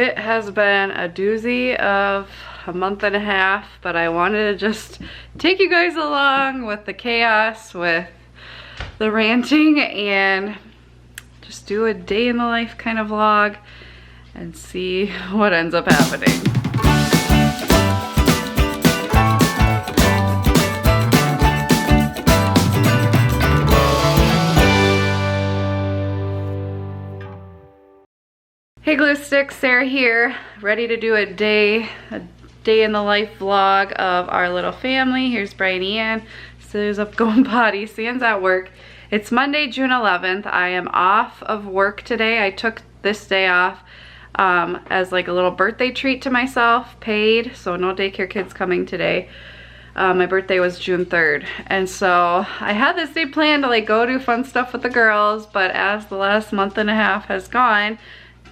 It has been a doozy of a month and a half, but I wanted to just take you guys along with the chaos, with the ranting, and just do a day in the life kind of vlog and see what ends up happening. Hey glue sticks, Sarah here, ready to do a day in the life vlog of our little family. Here's Brian Ann. Sarah's up going potty. Sam's at work. It's Monday, June 11th. I am off of work today. I took this day off as like a little birthday treat to myself, paid, so no daycare kids coming today. My birthday was June 3rd, and so I had this day planned to like go do fun stuff with the girls, but as the last month and a half has gone,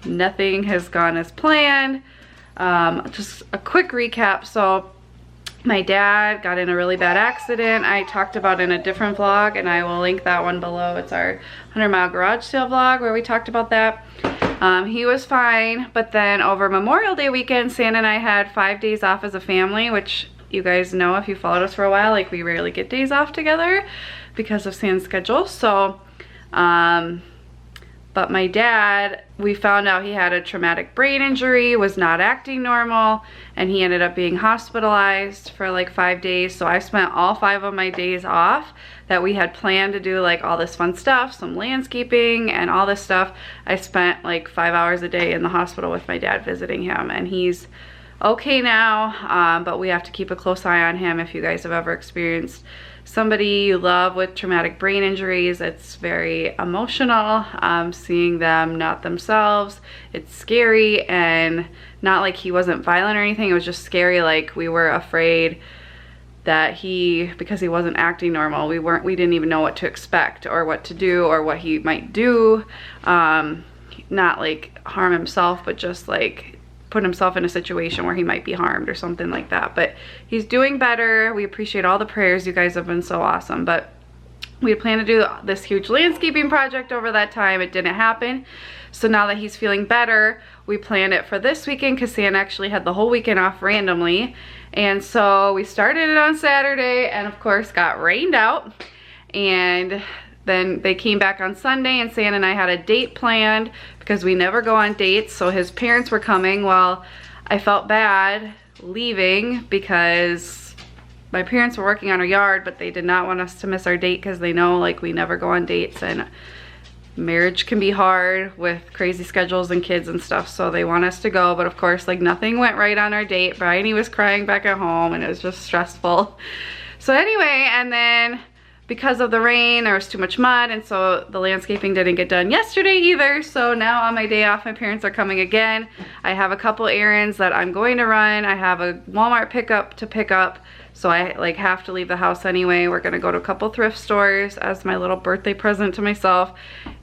nothing has gone as planned. Just a quick recap. So my dad got in a really bad accident. I talked about in a different vlog, and I will link that one below. It's our 100-mile garage sale vlog where we talked about that. He was fine, but then over Memorial Day weekend, Santa and I had 5 days off as a family, which you guys know if you followed us for a while, like we rarely get days off together because of Santa's schedule. So but my dad, we found out he had a traumatic brain injury, was not acting normal, and he ended up being hospitalized for like 5 days. So I spent all 5 of my days off that we had planned to do like all this fun stuff, some landscaping and all this stuff. I spent like 5 hours a day in the hospital with my dad visiting him, and he's okay now, but we have to keep a close eye on him. If you guys have ever experienced somebody you love with traumatic brain injuries, it's very emotional, seeing them not themselves. It's scary, and not like he wasn't violent or anything, it was just scary. Like we were afraid that because he wasn't acting normal, we didn't even know what to expect or what to do or what he might do. Not like harm himself, but just like put himself in a situation where he might be harmed or something like that. But he's doing better. We appreciate all the prayers. You guys have been so awesome. But we had planned to do this huge landscaping project over that time. It didn't happen. So now that he's feeling better, we planned it for this weekend because Santa actually had the whole weekend off randomly. And so we started it on Saturday, and of course got rained out. And then they came back on Sunday, and Santa and I had a date planned because we never go on dates. So his parents were coming. Well, I felt bad leaving because my parents were working on our yard, but they did not want us to miss our date because they know like we never go on dates, and marriage can be hard with crazy schedules and kids and stuff. So they want us to go, but of course like nothing went right on our date. Bryony was crying back at home, and it was just stressful. So anyway, and then because of the rain, there was too much mud, and so the landscaping didn't get done yesterday either. So now on my day off, my parents are coming again. I have a couple errands that I'm going to run. I have a Walmart pickup to pick up, so I like have to leave the house anyway. We're gonna go to a couple thrift stores as my little birthday present to myself,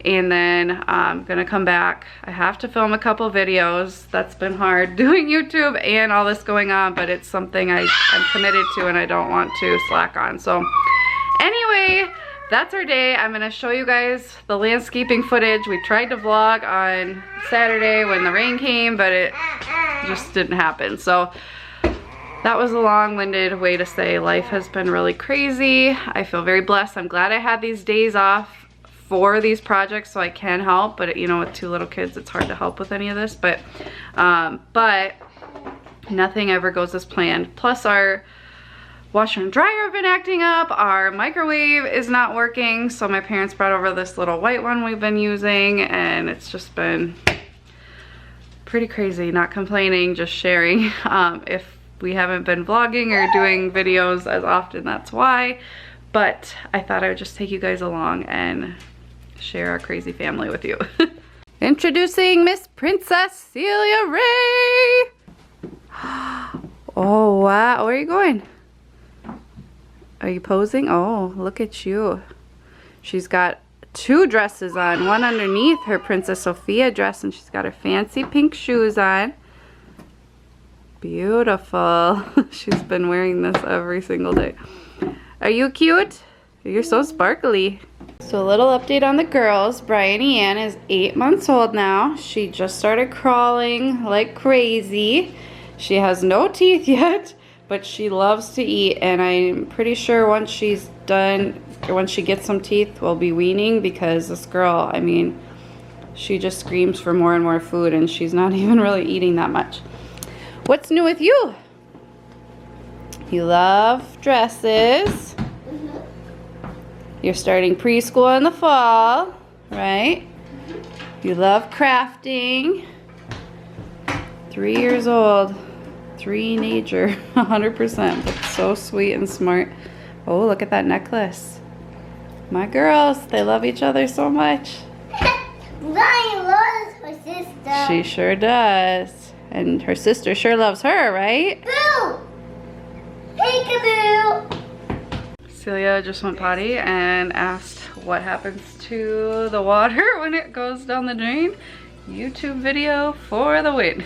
and then I'm gonna come back. I have to film a couple videos. That's been hard doing YouTube and all this going on, but it's something I'm committed to and I don't want to slack on. So anyway, that's our day. I'm gonna show you guys the landscaping footage. We tried to vlog on Saturday when the rain came, but it just didn't happen. So that was a long-winded way to say life has been really crazy. I feel very blessed. I'm glad I had these days off for these projects so I can help, but you know, with 2 little kids, it's hard to help with any of this. But nothing ever goes as planned. Plus our washer and dryer have been acting up. Our microwave is not working, so my parents brought over this little white one we've been using, and it's just been pretty crazy. Not complaining, just sharing. If we haven't been vlogging or doing videos as often, that's why. But I thought I would just take you guys along and share our crazy family with you. Introducing Miss Princess Celia Ray. Oh wow, where are you going? Are you posing? Oh, look at you. She's got 2 dresses on. One underneath her Princess Sophia dress, and she's got her fancy pink shoes on. Beautiful. She's been wearing this every single day. Are you cute? You're so sparkly. So a little update on the girls. Bryony Ann is 8 months old now. She just started crawling like crazy. She has no teeth yet, but she loves to eat, and I'm pretty sure once she's done, or once she gets some teeth, we'll be weaning, because this girl, I mean, she just screams for more and more food, and she's not even really eating that much. What's new with you? You love dresses. You're starting preschool in the fall, right? You love crafting. 3 years old. Three-nager, 100%. But so sweet and smart. Oh, look at that necklace. My girls, they love each other so much. Ryan loves her sister. She sure does. And her sister sure loves her, right? Boo! Peekaboo! Celia just went potty and asked what happens to the water when it goes down the drain. YouTube video for the win.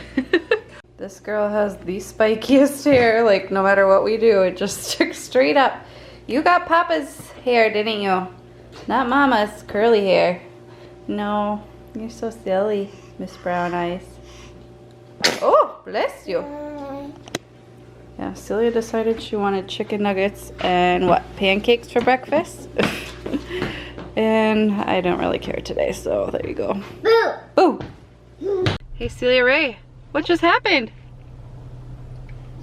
This girl has the spikiest hair. Like, no matter what we do, it just sticks straight up. You got Papa's hair, didn't you? Not Mama's curly hair. No, you're so silly, Miss Brown Eyes. Oh, bless you. Yeah, Celia decided she wanted chicken nuggets and what, pancakes for breakfast? And I don't really care today, so there you go. Boo! Boo! Hey, Celia Ray, what just happened?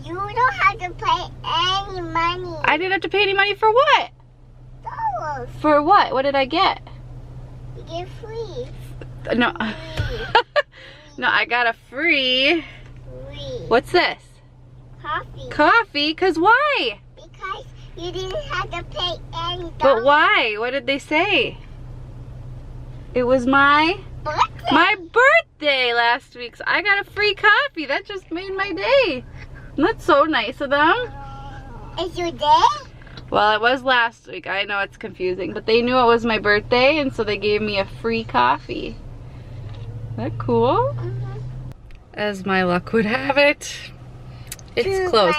You don't have to pay any money. I didn't have to pay any money for what? Dollars. For what? What did I get? You get free. No. Free. No, I got a free. Free. What's this? Coffee. Coffee? Cause why? Because you didn't have to pay any dollars. But why? What did they say? It was my birthday last week, so I got a free coffee. That just made my day. That's so nice of them. Is your day? Well, it was last week. I know it's confusing, but they knew it was my birthday, and so they gave me a free coffee. Isn't that cool? As my luck would have it, it's closed.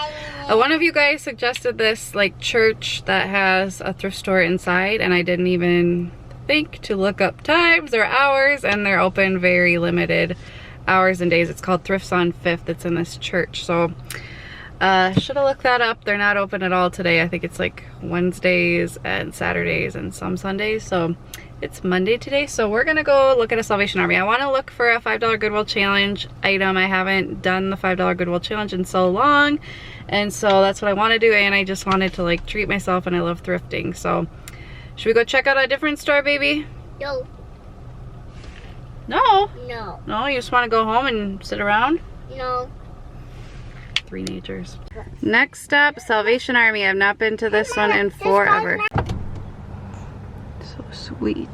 One of you guys suggested this like church that has a thrift store inside, and I didn't even think to look up times or hours, and they're open very limited hours and days. It's called Thrifts on 5th. It's in this church, so should have looked that up. They're not open at all today. I think it's like Wednesdays and Saturdays and some Sundays, so it's Monday today. So we're gonna go look at a Salvation Army. I want to look for a $5 Goodwill Challenge item. I haven't done the $5 Goodwill Challenge in so long, and so that's what I want to do, and I just wanted to like treat myself, and I love thrifting. So should we go check out a different store, baby? No. No? No. No, you just want to go home and sit around? No. Three-nagers. Next up, Salvation Army. I've not been to this one in forever. So sweet.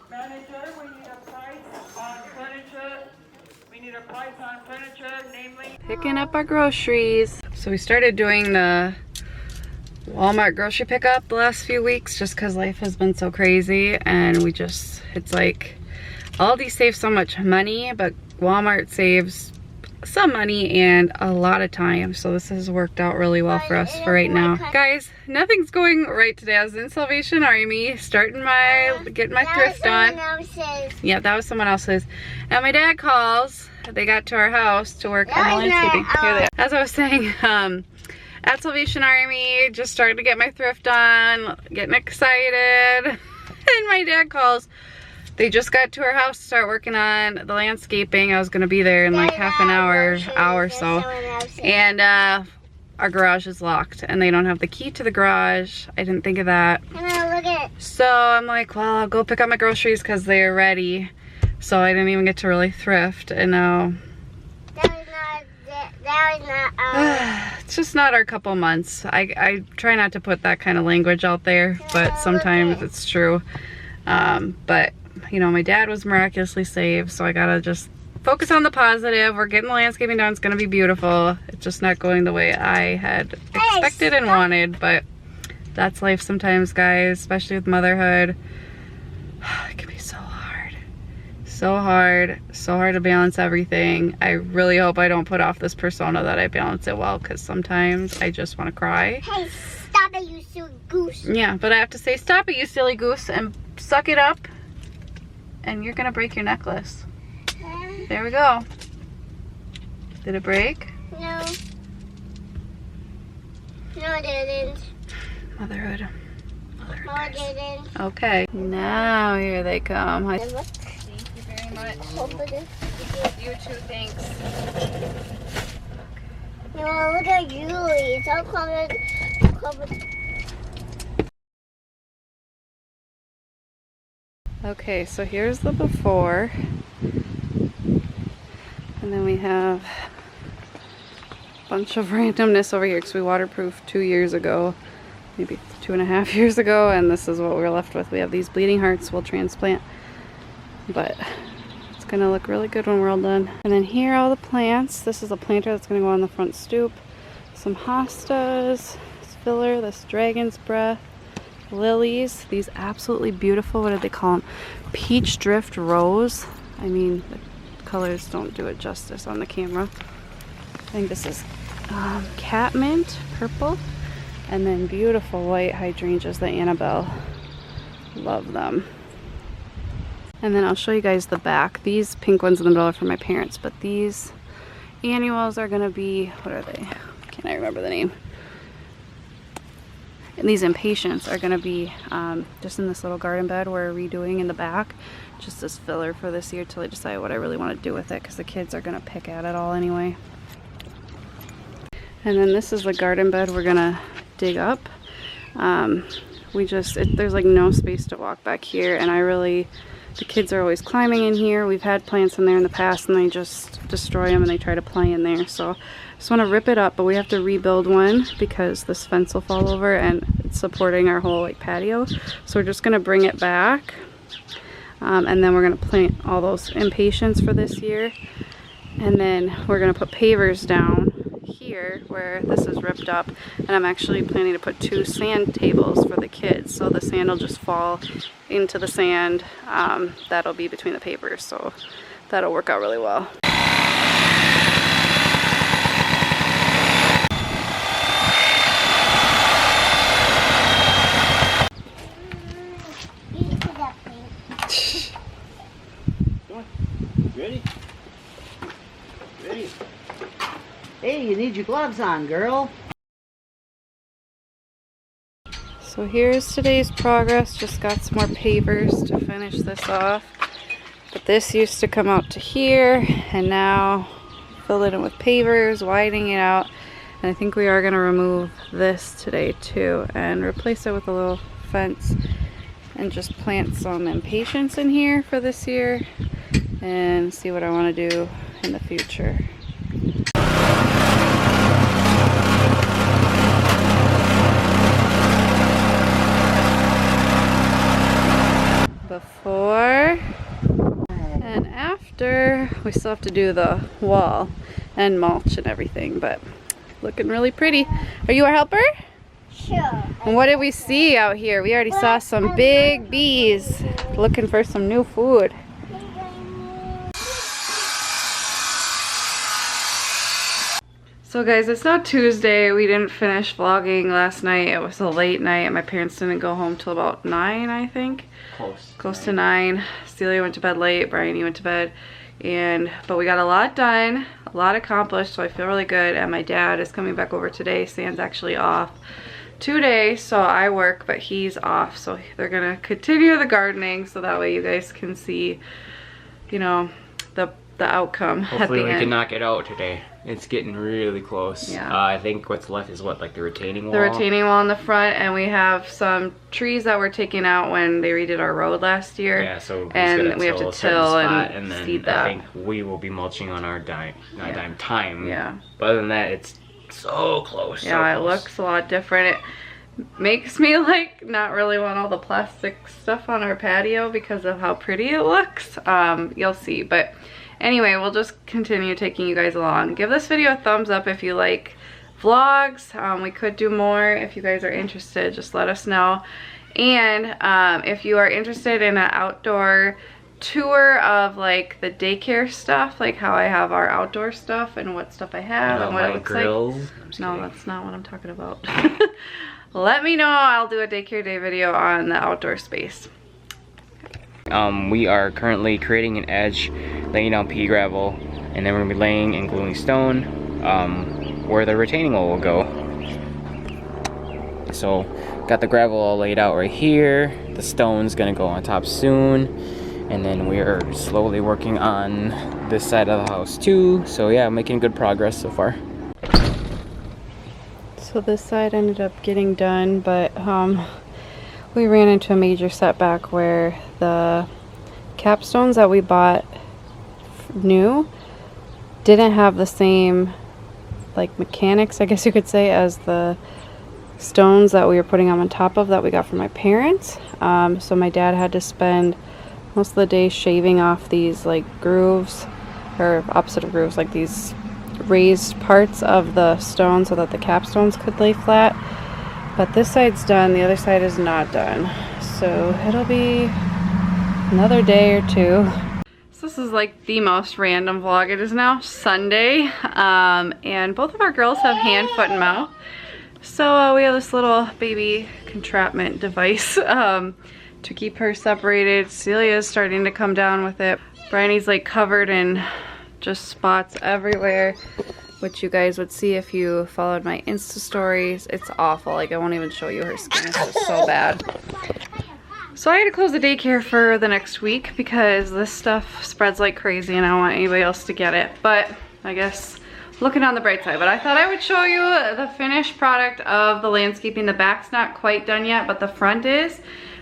Manager, we need a price on furniture. We need a price on furniture, namely. Picking up our groceries. So we started doing the Walmart grocery pickup the last few weeks just because life has been so crazy, and we just, it's like Aldi saves so much money, but Walmart saves some money and a lot of time, so this has worked out really well for us for right now. Guys, nothing's going right today. I was in Salvation Army starting getting my thrift on. Yeah, that was someone else's. And my dad calls. They got to our house to work on the landscaping. Here they are. As I was saying, at Salvation Army, just starting to get my thrift on, getting excited, and my dad calls. They just got to our house to start working on the landscaping. I was gonna be there in like half an hour or so, and our garage is locked, and they don't have the key to the garage. I didn't think of that. So I'm like, well, I'll go pick up my groceries because they're ready. So I didn't even get to really thrift, and now it's just not our couple months. I try not to put that kind of language out there, but sometimes it's true. But you know, my dad was miraculously saved, so I gotta just focus on the positive. We're getting the landscaping done. It's gonna be beautiful. It's just not going the way I had expected and wanted, but that's life sometimes, guys, especially with motherhood. It can be so hard. so hard to balance everything. I really hope I don't put off this persona that I balance it well, because sometimes I just want to cry. Hey, stop it, you silly goose. Yeah, but I have to say, stop it, you silly goose, and suck it up, and you're gonna break your necklace. There we go. Did it break? No. No, it didn't. Motherhood. No, it didn't. Okay, now here they come. Hi. Thank you very much. You too, thanks. No, look at Julie. It's all covered. Okay, so here's the before. And then we have a bunch of randomness over here because we waterproofed 2 years ago. Maybe 2.5 years ago, and this is what we're left with. We have these bleeding hearts we'll transplant, but it's gonna look really good when we're all done. And then here are all the plants. This is a planter that's gonna go on the front stoop. Some hostas, this filler, this dragon's breath, lilies, these absolutely beautiful, what did they call them? Peach drift rose. I mean, the colors don't do it justice on the camera. I think this is catmint, purple. And then beautiful white hydrangeas, the Annabelle. Love them. And then I'll show you guys the back. These pink ones in the middle are for my parents, but these annuals are gonna be, what are they? Can't I remember the name? And these impatiens are gonna be just in this little garden bed we're redoing in the back. Just as filler for this year till I decide what I really want to do with it, because the kids are gonna pick at it all anyway. And then this is the garden bed we're gonna dig up. There's like no space to walk back here, and the kids are always climbing in here. We've had plants in there in the past and they just destroy them and they try to play in there. So I just want to rip it up, but we have to rebuild one because this fence will fall over and it's supporting our whole like patio. So we're just gonna bring it back, and then we're gonna plant all those impatiens for this year, and then we're gonna put pavers down here where this is ripped up, and I'm actually planning to put 2 sand tables for the kids, so the sand will just fall into the sand that'll be between the pavers, so that'll work out really well. Ready? Ready? Hey, you need your gloves on, girl. So here's today's progress. Just got some more pavers to finish this off. But this used to come out to here, and now fill it in with pavers, widening it out. And I think we are going to remove this today too and replace it with a little fence and just plant some impatiens in here for this year and see what I want to do in the future. Before and after. We still have to do the wall and mulch and everything, but looking really pretty. Are you our helper? Sure. And what did we see out here? We already saw some big bees looking for some new food. So guys, it's not Tuesday. We didn't finish vlogging last night. It was a late night and my parents didn't go home till about 9, I think. Close to 9. Celia went to bed late, Brian went to bed. But we got a lot done, a lot accomplished, so I feel really good. And my dad is coming back over today. Sam's actually off today, so I work, but he's off. So they're gonna continue the gardening so that way you guys can see, you know, the outcome. Hopefully at the we end. can knock it out today. It's getting really close. Yeah. I think what's left is what, like the retaining wall? The retaining wall in the front, and we have some trees that were taken out when they redid our road last year. Yeah, so and we have to till and then seed that. I think we will be mulching on our dime time. Yeah. But other than that, it's so close. Yeah, so it close. looks a lot different. It makes me like not really want all the plastic stuff on our patio because of how pretty it looks. You'll see, but anyway, we'll just continue taking you guys along. Give this video a thumbs up if you like vlogs. We could do more. If you guys are interested, just let us know. And if you are interested in an outdoor tour of like the daycare stuff, like how I have our outdoor stuff and what stuff I have and what it looks grills. like. No, that's not what I'm talking about. Let me know. I'll do a daycare day video on the outdoor space. We are currently creating an edge, laying down pea gravel, and then we're gonna be laying and gluing stone where the retaining wall will go. So got the gravel all laid out right here. The stone's gonna go on top soon, and then we are slowly working on this side of the house too. So yeah, making good progress so far. So this side ended up getting done, but we ran into a major setback where the capstones that we bought new didn't have the same like mechanics, I guess you could say, as the stones that we were putting on top of that we got from my parents. So my dad had to spend most of the day shaving off these like grooves, or opposite of grooves, like these raised parts of the stone so that the capstones could lay flat. But this side's done, the other side is not done. So it'll be another day or two. So this is like the most random vlog. It is now Sunday, and both of our girls have hand, foot, and mouth. So we have this little baby contraption device to keep her separated. Celia's starting to come down with it. Bryony's like covered in just spots everywhere, which you guys would see if you followed my Insta stories. It's awful. Like, I won't even show you her skin. It's just so bad. So I had to close the daycare for the next week because this stuff spreads like crazy and I don't want anybody else to get it. But I guess looking on the bright side. But I thought I would show you the finished product of the landscaping. The back's not quite done yet, but the front is.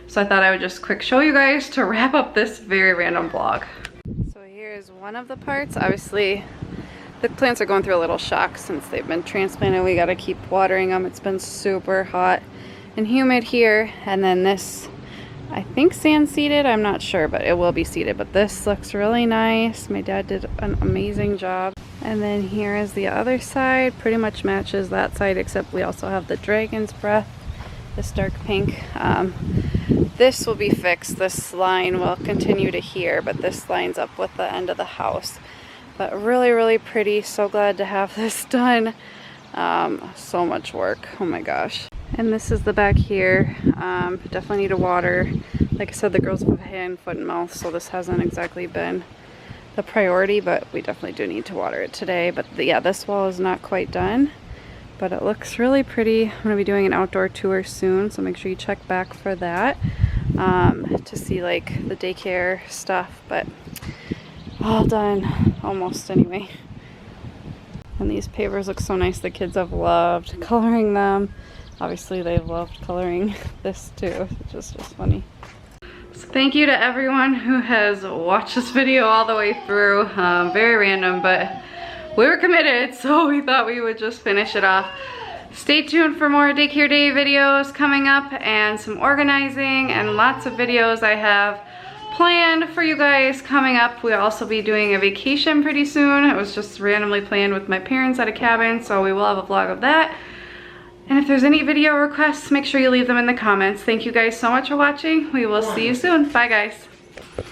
So I thought I would just quick show you guys to wrap up this very random vlog. So here's one of the parts. Obviously, the plants are going through a little shock since they've been transplanted. We got to keep watering them. It's been super hot and humid here. And then this, I think sand seeded, I'm not sure, but it will be seeded. But this looks really nice. My dad did an amazing job. And then here is the other side. Pretty much matches that side, except we also have the dragon's breath, this dark pink. This will be fixed. This line will continue to here, but this lines up with the end of the house. But really, really pretty. So glad to have this done. So much work. Oh my gosh. And this is the back here. Definitely need to water. Like I said, the girls have hand, foot, and mouth, so this hasn't exactly been the priority, but we definitely do need to water it today. But yeah, this wall is not quite done, but it looks really pretty. I'm gonna be doing an outdoor tour soon, so make sure you check back for that to see like the daycare stuff. But all done, almost anyway. And these pavers look so nice. The kids have loved coloring them. Obviously they've loved coloring this too. It's just funny. So thank you to everyone who has watched this video all the way through. Very random, but we were committed, so we thought we would just finish it off. Stay tuned for more daycare day videos coming up and some organizing and lots of videos I have planned for you guys coming up. We'll also be doing a vacation pretty soon. It was just randomly planned with my parents at a cabin, so we will have a vlog of that. And if there's any video requests, make sure you leave them in the comments. Thank you guys so much for watching. We will see you soon. Bye guys.